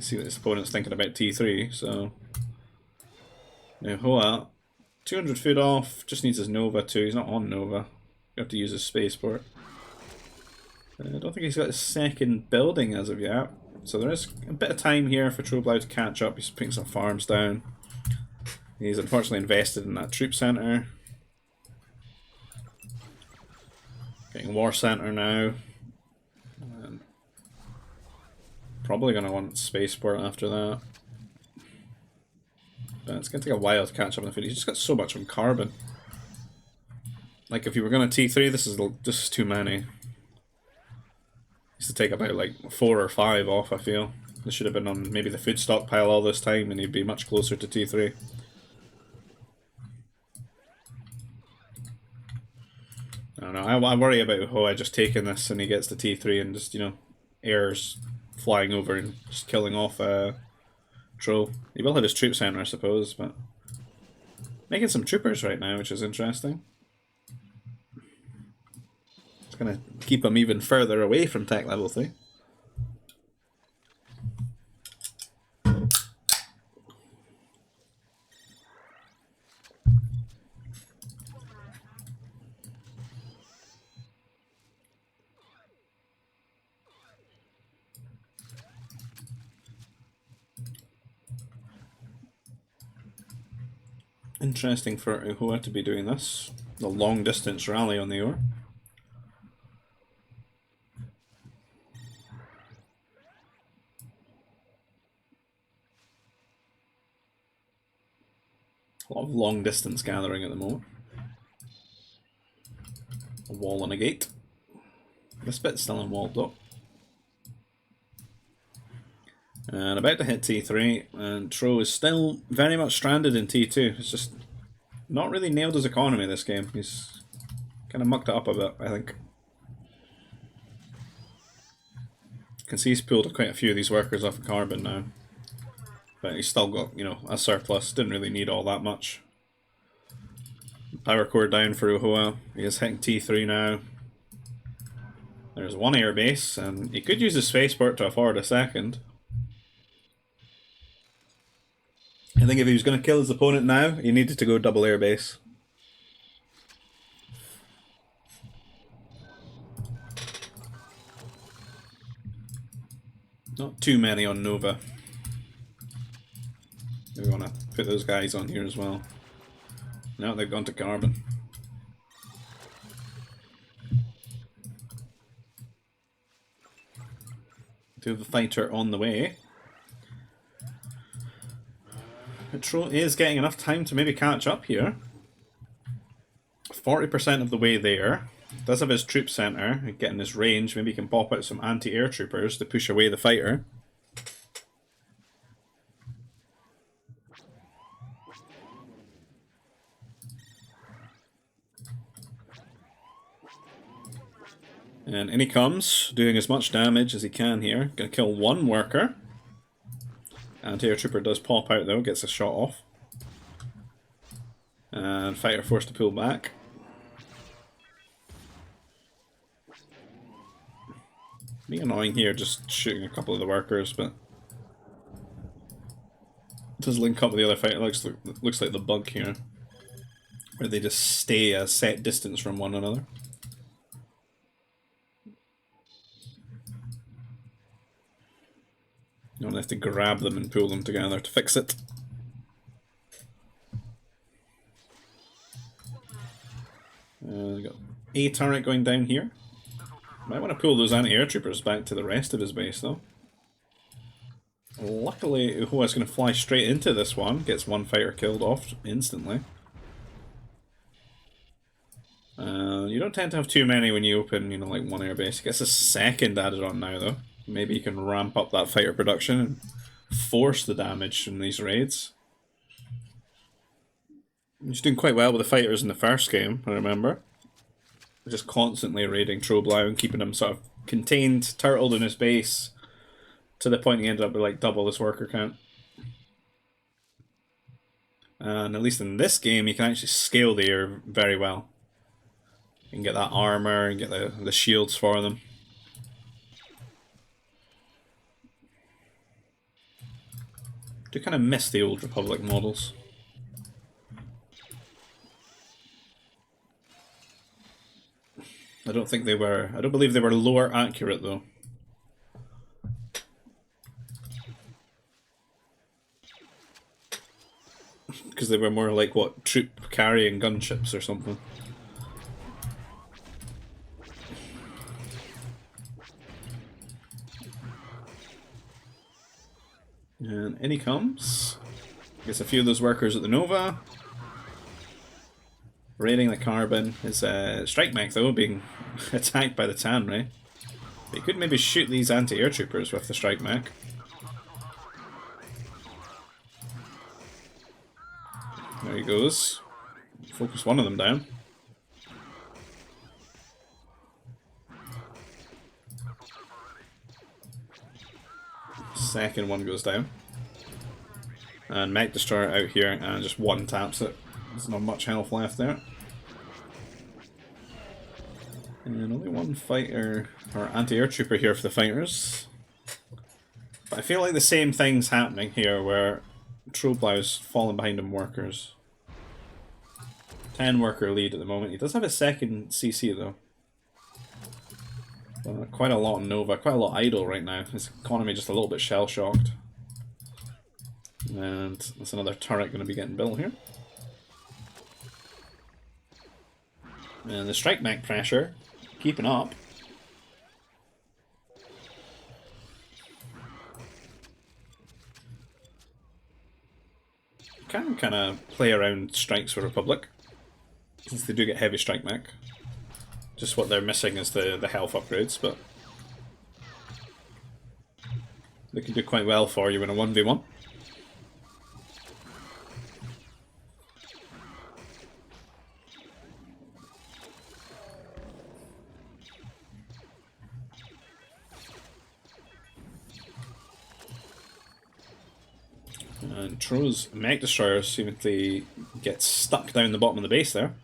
See what his opponent's thinking about T3, so now Oohoa, 200 foot off, just needs his Nova too. He's not on Nova. You have to use his spaceport. I don't think he's got his second building as of yet, so there is a bit of time here for Troblau to catch up. He's putting some farms down. He's unfortunately invested in that troop center. Getting war center now. Probably going to want spaceport after that. But it's going to take a while to catch up on the food. He's just got so much on carbon. Like if you were going to T3, this is too many. Used to take about like 4 or 5 off, I feel. This should have been on maybe the food stockpile all this time and he'd be much closer to T3. I don't know, I worry about Oohoa just taking this and he gets to T3 and just, you know, airs flying over and just killing off Tro. He will have his troop center, I suppose, but making some troopers right now, which is interesting. It's gonna keep him even further away from tech level 3. Interesting for Oohoa to be doing this. The long distance rally on the Ore. A lot of long distance gathering at the moment. A wall and a gate. This bit's still unwalled though. And about to hit T3, and Tro is still very much stranded in T2. It's just not really nailed his economy this game. He's kind of mucked it up a bit, I think. You can see he's pulled quite a few of these workers off of carbon now. But he's still got, you know, a surplus. Didn't really need all that much. Power core down for Oohoa. He is hitting T3 now. There's one air base, and he could use his spaceport to afford a second. I think if he was going to kill his opponent now, he needed to go double airbase. Not too many on Nova. We want to put those guys on here as well. Now they've gone to carbon. Do have the fighter on the way. Tro is getting enough time to maybe catch up here. 40% of the way there. Does have his troop center, getting his range. Maybe he can pop out some anti-air troopers to push away the fighter. And in he comes, doing as much damage as he can here. Gonna kill one worker. Anti-air trooper does pop out though, gets a shot off. And fighter forced to pull back. Being annoying here, just shooting a couple of the workers, but it does link up with the other fighter. Looks like the bug here, where they just stay a set distance from one another. You don't have to grab them and pull them together to fix it. Got a turret going down here. Might want to pull those anti-air troopers back to the rest of his base though. Luckily, Oohoa's going to fly straight into this one. Gets one fighter killed off instantly. You don't tend to have too many when you open, you know, like one air base. Gets a second added on now though. Maybe you can ramp up that fighter production and force the damage in these raids. He's doing quite well with the fighters in the first game, I remember. Just constantly raiding Troblau and keeping him sort of contained, turtled in his base, to the point he ended up with like double his worker count. And at least in this game, you can actually scale the air very well. You can get that armor and get the shields for them. Do kind of miss the old Republic models. I don't believe they were lower accurate though. Because they were more like, what, troop carrying gunships or something. And in he comes. Gets a few of those workers at the Nova. Raiding the Carbon. His strike mech though being attacked by the Tanray. But he could maybe shoot these anti-air troopers with the strike mech. There he goes. Focus one of them down. Second one goes down. And Mech Destroyer out here and just one taps it. There's not much health left there. And only one fighter, or anti-air trooper here for the fighters. But I feel like the same thing's happening here where Troblau's falling behind on workers. 10 worker lead at the moment. He does have a second CC though. Quite a lot on Nova, quite a lot idle right now. His economy just a little bit shell-shocked. And there's another turret going to be getting built here. And the strike mech pressure, keeping up. Can kind of play around strikes for Republic, since they do get heavy strike mech. Just what they're missing is the health upgrades, but they can do quite well for you in a 1v1. And Tro's Mech Destroyers seem to get stuck down the bottom of the base there.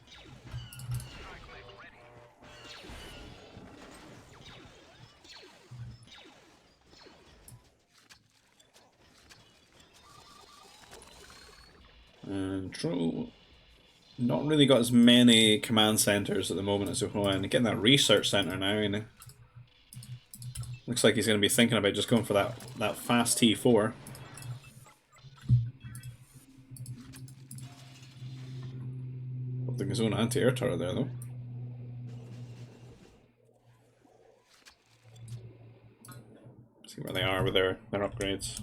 And Tro not really got as many command centers at the moment as Oohoa, and getting that research center now, and looks like he's going to be thinking about just going for that fast T4. Building his own anti-air turret there though. See where they are with their upgrades.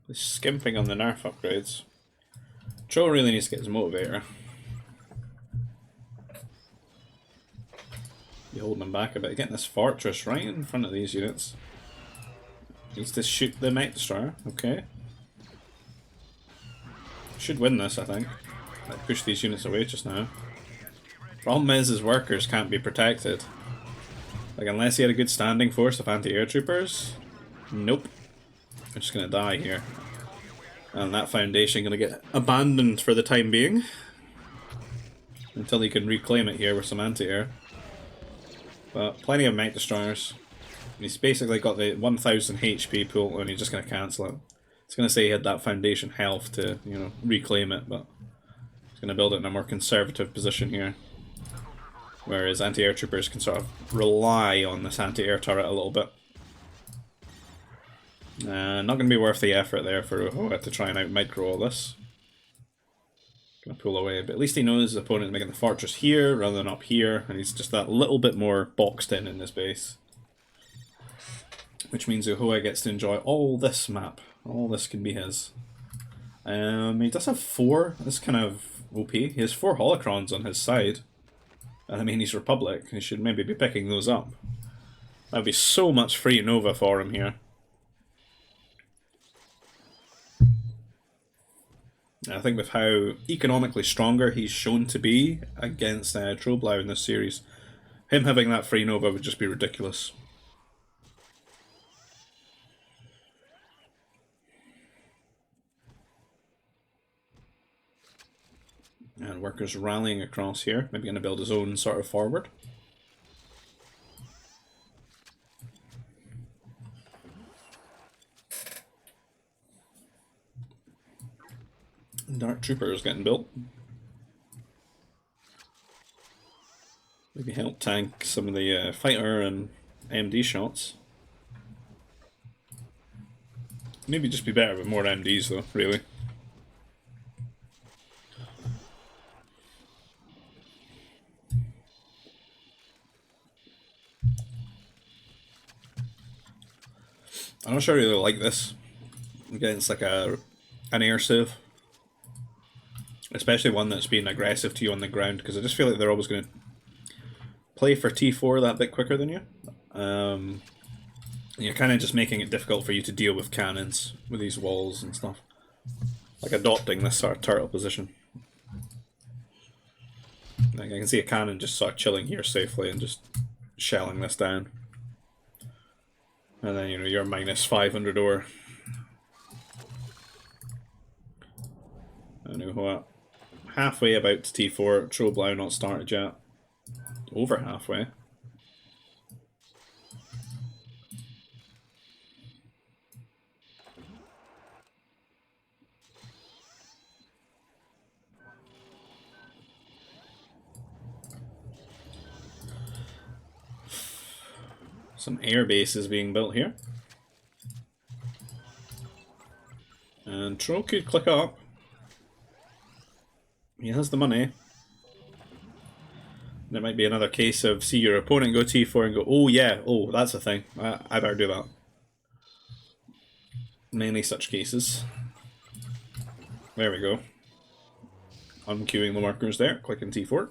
He's skimping on the nerf upgrades. Joe really needs to get his motivator. Be holding him back a bit. Getting this fortress right in front of these units. Needs to shoot the Mech Destroyer. Okay. Should win this, I think. Like, push these units away just now. Problem is, his workers can't be protected. Like, unless he had a good standing force of anti-air troopers. Nope. They're just gonna die here. And that foundation gonna get abandoned for the time being. Until he can reclaim it here with some anti-air. But plenty of Mech Destroyers. And he's basically got the 1000 HP pool and he's just gonna cancel it. It's gonna say he had that foundation health to, you know, reclaim it, but he's gonna build it in a more conservative position here. Whereas anti-air troopers can sort of rely on this anti-air turret a little bit. Not going to be worth the effort there for Oohoa to try and out-micro all this. Going to pull away, but at least he knows his opponent is making the fortress here rather than up here, and he's just that little bit more boxed in this base. Which means Oohoa gets to enjoy all this map. All this can be his. He does have 4, this is kind of OP. He has 4 holocrons on his side. I mean, he's Republic, he should maybe be picking those up. That would be so much free Nova for him here. I think with how economically stronger he's shown to be against Troblau in this series, him having that free Nova would just be ridiculous. And workers rallying across here, maybe going to build his own sort of forward. Dark Troopers getting built. Maybe help tank some of the fighter and MD shots. Maybe just be better with more MDs though, really. I'm not sure I really like this. Again, it's like an air save. Especially one that's being aggressive to you on the ground, because I just feel like they're always going to play for T4 that bit quicker than you. You're kind of just making it difficult for you to deal with cannons with these walls and stuff. Like adopting this sort of turtle position. Like I can see a cannon just sort of chilling here safely and just shelling this down. And then, you know, you're minus 500 ore. I know what. Halfway about to T4, Troblau not started yet. Over halfway. Some air bases being built here. And Tro could click up. He has the money. There might be another case of see your opponent go T4 and go, oh yeah, oh that's a thing. I better do that. Many such cases. There we go. Unqueuing the workers there, clicking T4.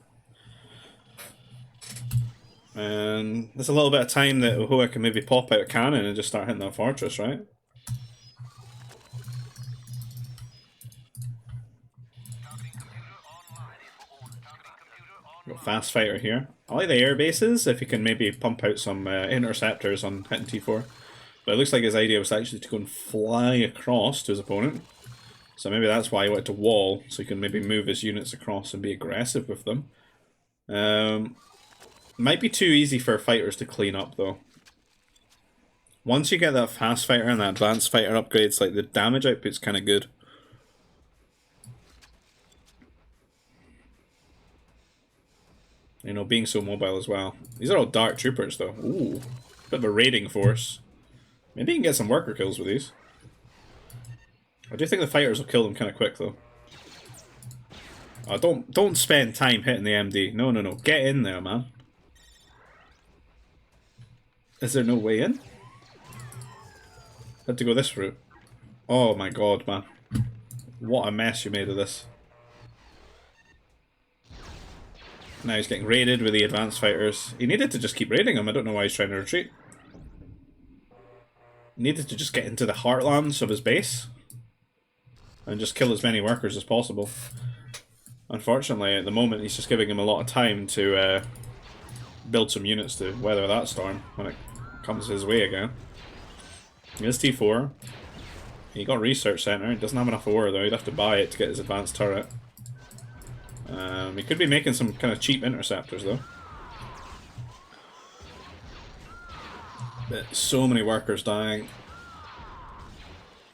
And there's a little bit of time that Oohoa can maybe pop out a cannon and just start hitting that fortress, right? Got fast fighter here. I like the air bases, if he can maybe pump out some interceptors on hitting T4. But it looks like his idea was actually to go and fly across to his opponent. So maybe that's why he wanted to wall, so he can maybe move his units across and be aggressive with them. Might be too easy for fighters to clean up though. Once you get that fast fighter and that advanced fighter upgrades, like the damage output's kind of good. You know, being so mobile as well. These are all dark troopers though. Ooh, bit of a raiding force. Maybe you can get some worker kills with these. I do think the fighters will kill them kind of quick though. Oh, don't spend time hitting the MD. No, no, no. Get in there, man. Is there no way in? Had to go this route. Oh my god, man. What a mess you made of this. Now he's getting raided with the advanced fighters. He needed to just keep raiding him. I don't know why he's trying to retreat. He needed to just get into the heartlands of his base and just kill as many workers as possible. Unfortunately, at the moment, he's just giving him a lot of time to build some units to weather that storm when it comes his way again. He has T4. He got Research Center. He doesn't have enough ore though. He'd have to buy it to get his advanced turret. He could be making some kind of cheap interceptors though. But so many workers dying.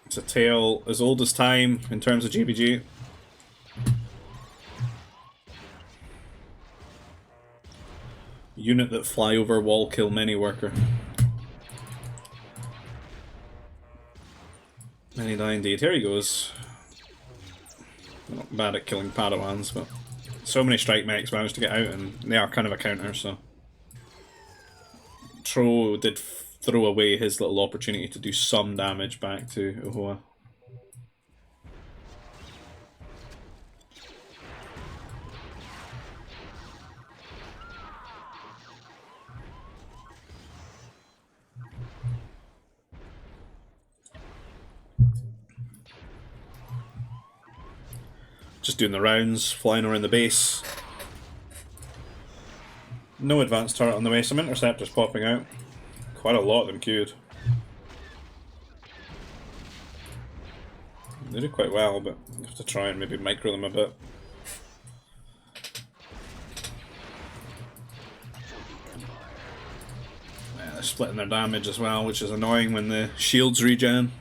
It's a tale as old as time in terms of GBG. Unit that fly over wall kill many worker. Many die indeed. Here he goes. Not bad at killing Padawans, but so many strike mechs managed to get out, and they are kind of a counter, so. Tro did throw away his little opportunity to do some damage back to Oohoa. Just doing the rounds, flying around the base. No advanced turret on the way, some interceptors popping out. Quite a lot of them queued. They do quite well, but you have to try and maybe micro them a bit. Yeah, they're splitting their damage as well, which is annoying when the shields regen.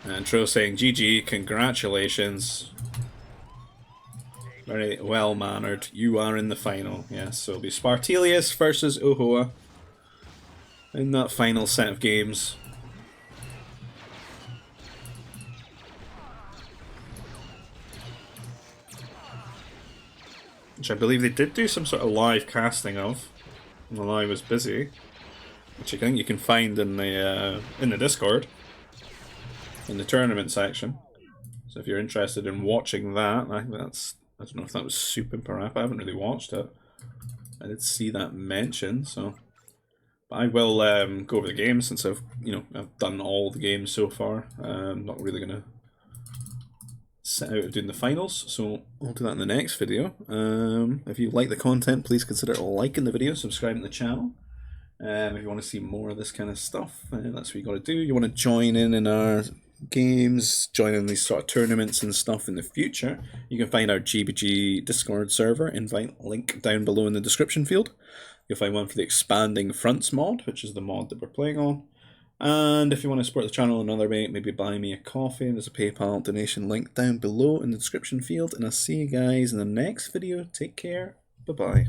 And Tro saying, GG, congratulations. Very well mannered. You are in the final. Yes, so it'll be Spartelius versus Oohoa in that final set of games. Which I believe they did do some sort of live casting of. While I was busy. Which I think you can find in the Discord. In the tournament section. So if you're interested in watching that, I don't know if that was Super Parap. I haven't really watched it. I did see that mentioned, so but I will go over the games since I've done all the games so far. I'm not really gonna set out of doing the finals, so I'll do that in the next video. If you like the content, please consider liking the video, subscribing to the channel. If you want to see more of this kind of stuff, that's what you got to do. You want to join in our games, join in these sort of tournaments and stuff in the future, you can find our GBG Discord server invite link down below in the description field. You'll find one for the Expanding Fronts mod, which is the mod that we're playing on. And if you want to support the channel another way, maybe buy me a coffee, there's a PayPal donation link down below in the description field. And I'll see you guys in the next video. Take care. Bye-bye.